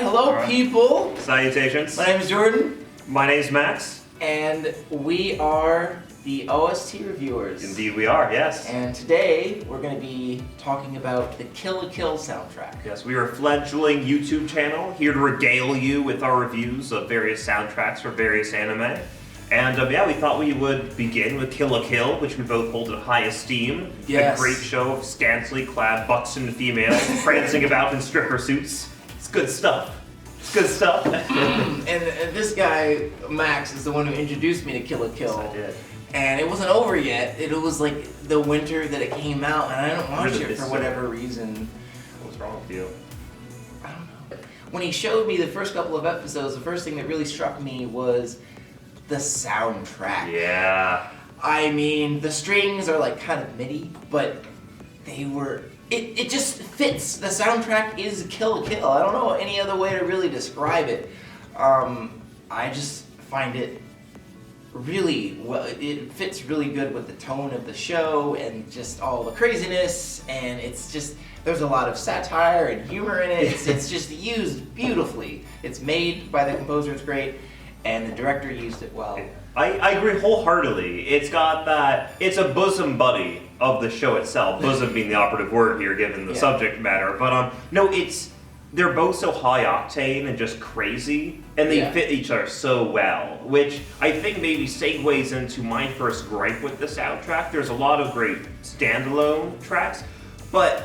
Hello, people. Salutations. My name is Jordan. My name is Max. And we are the OST reviewers. Indeed we are, yes. And today we're going to be talking about the Kill la Kill soundtrack. Yes, we are a fledgling YouTube channel here to regale you with our reviews of various soundtracks for various anime. And yeah, we thought we would begin with Kill la Kill, which we both hold in high esteem. Yes. A great show of scantily clad buxom females prancing about in stripper suits. It's good stuff. It's good stuff. and this guy, Max, is the one who introduced me to Kill la Kill. Yes, I did. And it wasn't over yet. It was like the winter that it came out, and I didn't watch it for whatever reason. What's wrong with you? I don't know. When he showed me the first couple of episodes, the first thing that really struck me was the soundtrack. Yeah. I mean, the strings are like kind of MIDI, but they were... It just fits. The soundtrack is Kill la Kill. I don't know any other way to really describe it. I just find it really well. It fits really good with the tone of the show and just all the craziness, and it's just, there's a lot of satire and humor in it. It's just used beautifully. It's made by the composer, it's great, and the director used it well. I agree wholeheartedly. It's got that, it's a bosom buddy of the show itself. Bosom being the operative word here given the subject matter. But no, they're both so high octane and just crazy, and they fit each other so well, which I think maybe segues into my first gripe with the soundtrack. There's a lot of great standalone tracks, but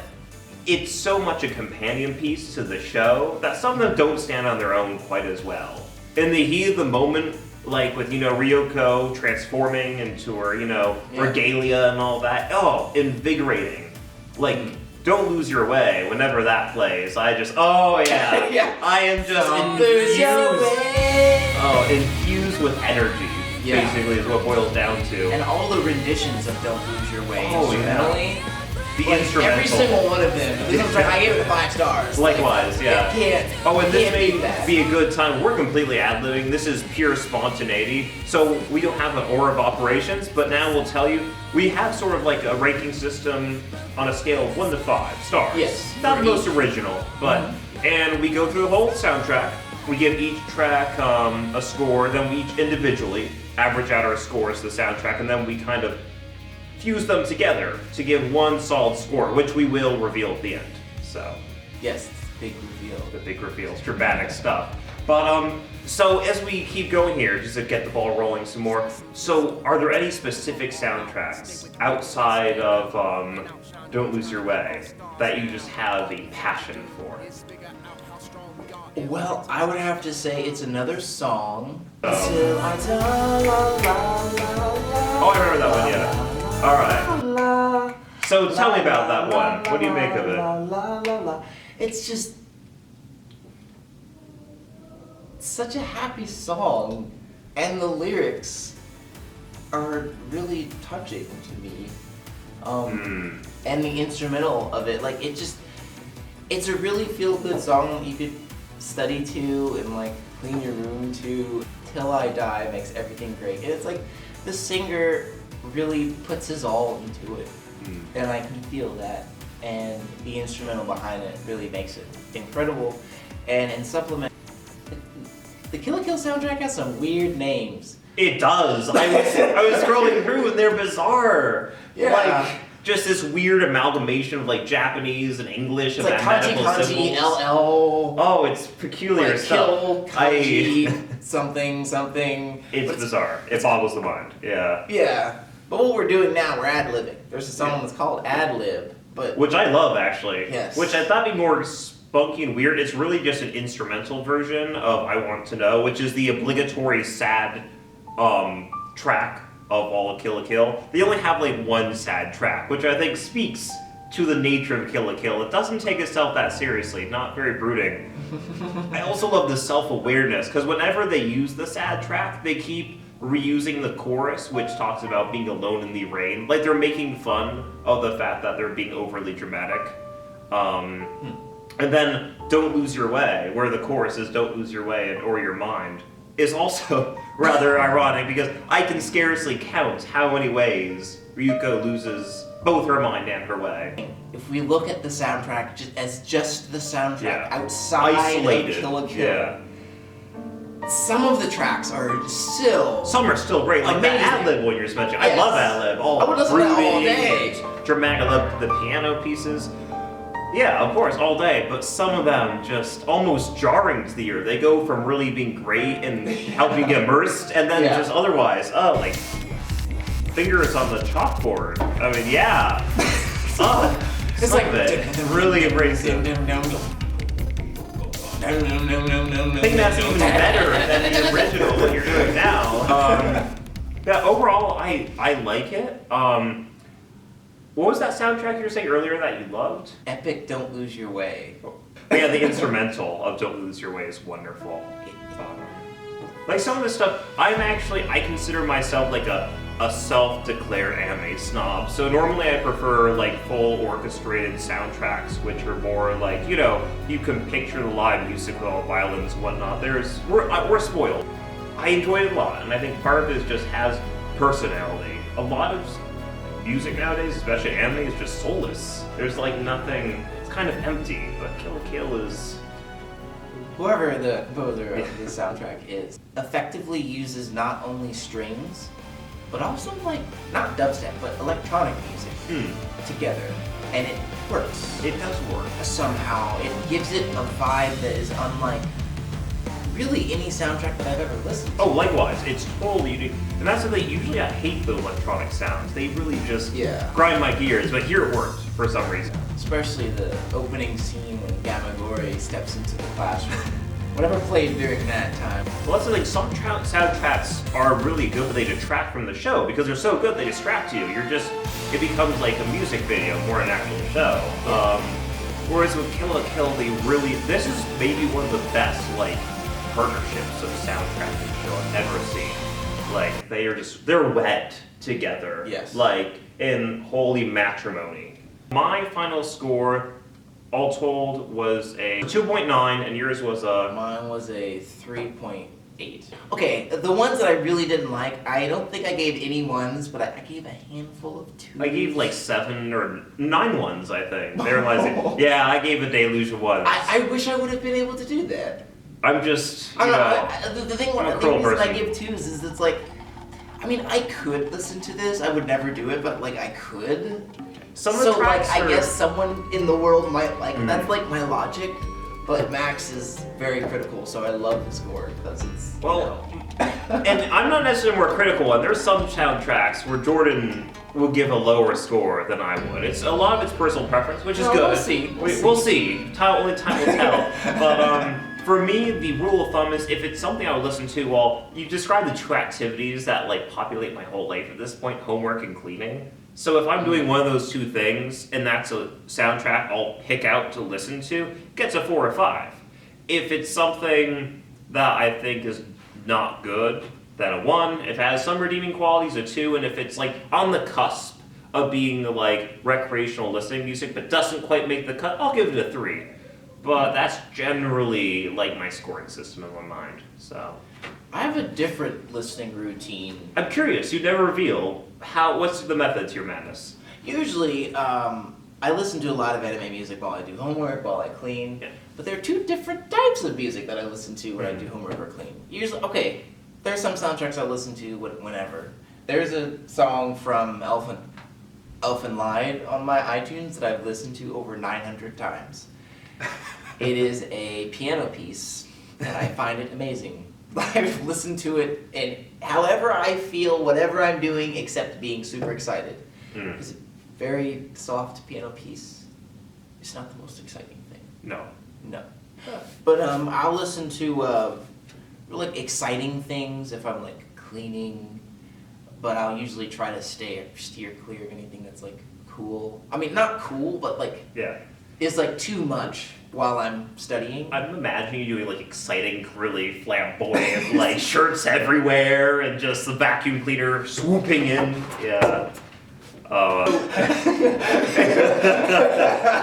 it's so much a companion piece to the show that some of them don't stand on their own quite as well. In the heat of the moment, like with, Ryoko transforming into her, regalia and all that, invigorating. Like, Don't Lose Your Way, whenever that plays, I just, I am just infused with energy, basically is what it boils down to. And all the renditions of Don't Lose Your Way instrumentally. The instrumental. Every single one of them. I gave it 5 stars. Likewise, yeah. And this may be a good time. We're completely ad-libbing. This is pure spontaneity. So we don't have an order of operations, but now we'll tell you, we have sort of like a ranking system on a scale of 1 to 5 stars. Yes. Not the most original, but, and we go through the whole soundtrack. We give each track a score, then we each individually average out our scores to the soundtrack, and then we kind of fuse them together to give one solid score, which we will reveal at the end. So, yes, big reveal. The big reveal, it's dramatic stuff. But so as we keep going here, just to get the ball rolling some more. So, are there any specific soundtracks outside of Don't Lose Your Way that you just have a passion for? Well, I would have to say it's another song. Oh, I remember that one, yeah. Alright. So tell me about that one. What do you make of it? It's just such a happy song, and the lyrics are really touching to me. And the instrumental of it, like it's a really feel-good song you could study to and like clean your room to. Till I Die makes everything great. And it's like the singer really puts his all into it, and I can feel that, and the instrumental behind it really makes it incredible. And in supplement, the Kill la Kill soundtrack has some weird names. It does. I was scrolling through and they're bizarre. Yeah. Like just this weird amalgamation of like Japanese and English and like kanji, symbols. LL. Oh, it's peculiar like stuff. Kill, kanji, something. It's bizarre. It boggles the mind. Yeah. Yeah. But what we're doing now, we're ad-libbing. There's a song that's called Ad-lib, but... Which I love, actually. Yes. Which I thought would be more spunky and weird. It's really just an instrumental version of I Want to Know, which is the obligatory sad track of all of Kill la Kill. They only have like one sad track, which I think speaks to the nature of Kill la Kill. It doesn't take itself that seriously, not very brooding. I also love the self-awareness, because whenever they use the sad track, they keep reusing the chorus, which talks about being alone in the rain. Like they're making fun of the fact that they're being overly dramatic. And then Don't Lose Your Way, where the chorus is Don't Lose Your Way or Your Mind, is also rather ironic because I can scarcely count how many ways Ryuko loses both her mind and her way. If we look at the soundtrack as just the soundtrack outside Isolated. of Kill la Kill, Yeah. some of the tracks are still Some are still great, like the amazing. ad-lib one you're just mentioning. Yes. I love ad-lib. I would listen to that all day. Dramatic. I love the piano pieces. Yeah, of course, all day. But some of them just almost jarring to the ear. They go from really being great and helping you get immersed, and then just otherwise, like fingers on the chalkboard. I mean, yeah. It's like really embracing. I think that's even better than the original what you're doing now. Yeah, overall, I like it. What was that soundtrack you were saying earlier that you loved? Epic Don't Lose Your Way. Yeah, the instrumental of Don't Lose Your Way is wonderful. Like some of the stuff, I consider myself like a self-declared anime snob. So normally I prefer like full orchestrated soundtracks, which are more like, you can picture the live music with all violins and whatnot. We're spoiled. I enjoyed it a lot, and I think part of it just has personality. A lot of music nowadays, especially anime, is just soulless. There's like nothing, it's kind of empty, but Kill la Kill is... Whoever the composer of the soundtrack is, effectively uses not only strings, but also like, not dubstep, but electronic music together. And it works. It does work. Somehow. It gives it a vibe that is unlike really any soundtrack that I've ever listened to. Oh, likewise. It's totally unique. And that's the thing, usually I hate the electronic sounds. They really just grind my gears, but here it works for some reason. Especially the opening scene when Gamagori steps into the classroom. Whatever played during that time. Well, that's the thing, some soundtracks are really good, but they detract from the show because they're so good they distract you. It becomes like a music video more than an actual show. Whereas with Kill la Kill, this is maybe one of the best, like, partnerships of soundtrack and show I've ever seen. Like, they're wed together. Yes. Like, in holy matrimony. My final score, all told, was a 2.9, and yours was a... Mine was a 3.8. Okay, the ones that I really didn't like, I don't think I gave any ones, but I gave a handful of twos. I gave like 7 or 9 ones, I think. I gave a deluge of ones. I wish I would have been able to do that. I'm just, the reason person. I give twos is it's like, I mean, I could listen to this. I would never do it, but like I could. Some of the tracks I guess someone in the world might like. That's like my logic. But Max is very critical, so I love his score because it's and I'm not necessarily more critical. And there's some soundtracks where Jordan will give a lower score than I would. It's a lot of it's personal preference, which is good. We'll see. We'll see. Only time will tell. But for me, the rule of thumb is if it's something I would listen to, well, you described the two activities that like populate my whole life at this point, homework and cleaning. So if I'm doing one of those two things and that's a soundtrack I'll pick out to listen to, it gets a 4 or 5. If it's something that I think is not good, then a 1. If it has some redeeming qualities, a 2. And if it's like on the cusp of being like recreational listening music but doesn't quite make the cut, I'll give it a 3. But that's generally like my scoring system in my mind. So I have a different listening routine. I'm curious, you never reveal what's the method to your madness? Usually, I listen to a lot of anime music while I do homework, while I clean. Yeah. But there are 2 different types of music that I listen to when I do homework or clean. Usually, there's some soundtracks I listen to whenever. There's a song from Elfen Lied on my iTunes that I've listened to over 900 times. It is a piano piece, and I find it amazing. I've listened to it, and however I feel, whatever I'm doing, except being super excited. It's a very soft piano piece. It's not the most exciting thing. No. But I'll listen to like exciting things if I'm like cleaning, but I'll usually try to steer clear of anything that's like cool. I mean, not cool, but like is like too much while I'm studying. I'm imagining you doing like exciting, really flamboyant, like shirts everywhere and just the vacuum cleaner swooping in. Yeah.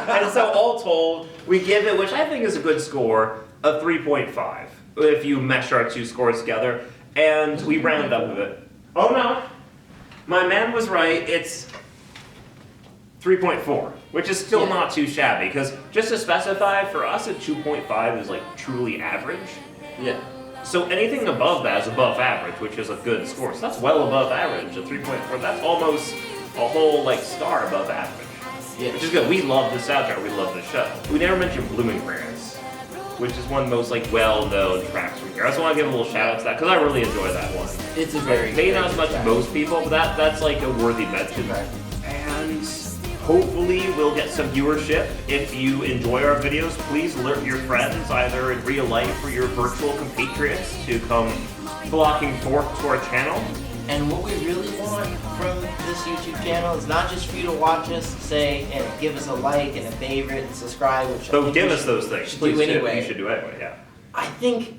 And so all told, we give it, which I think is a good score, a 3.5 if you mesh our 2 scores together, and we round up with it. Oh no, my man was right. 3.4, which is still not too shabby, because just to specify, for us a 2.5 is like truly average. Yeah. So anything above that is above average, which is a good score. So that's well above average. A 3.4, that's almost a whole like star above average. Yeah. Which is good. We love the soundtrack, we love the show. We never mentioned Blooming Brands, which is one of the most like well-known tracks from here. I just want to give a little shout out to that, because I really enjoy that one. It's a very Maybe not as much as most people, but that's like a worthy mention. Right. And hopefully we'll get some viewership. If you enjoy our videos, please alert your friends, either in real life or your virtual compatriots, to come flocking forth to our channel. And what we really want from this YouTube channel is not just for you to watch us, say, and give us a like and a favorite and subscribe, which So give us those things. should Please do anyway. You should do anyway, yeah. I think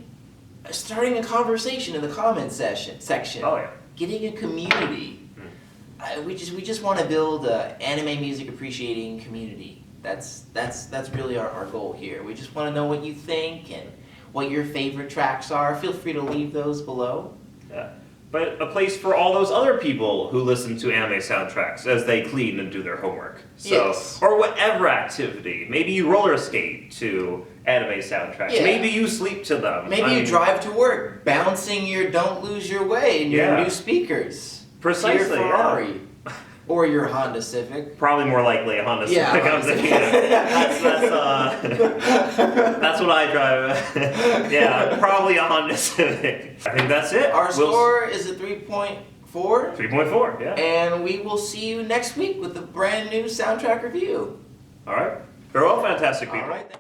starting a conversation in the comments section, Oh, yeah. getting a community. We just want to build an anime music appreciating community. That's really our goal here. We just want to know what you think and what your favorite tracks are. Feel free to leave those below. Yeah. But a place for all those other people who listen to anime soundtracks as they clean and do their homework. So, Yes. Or whatever activity. Maybe you roller skate to anime soundtracks. Yeah. Maybe you sleep to them. Maybe you drive to work bouncing your "Don't Lose Your Way" in your Yeah. new speakers. Precisely, to your Ferrari. Or your Honda Civic. Probably more likely a Honda Yeah, Civic. Honda Civic. That's what I drive. Yeah, probably a Honda Civic. I think that's it. Our score is a 3.4. 3.4, yeah. And we will see you next week with a brand new soundtrack review. All right. Farewell, fantastic people. All right.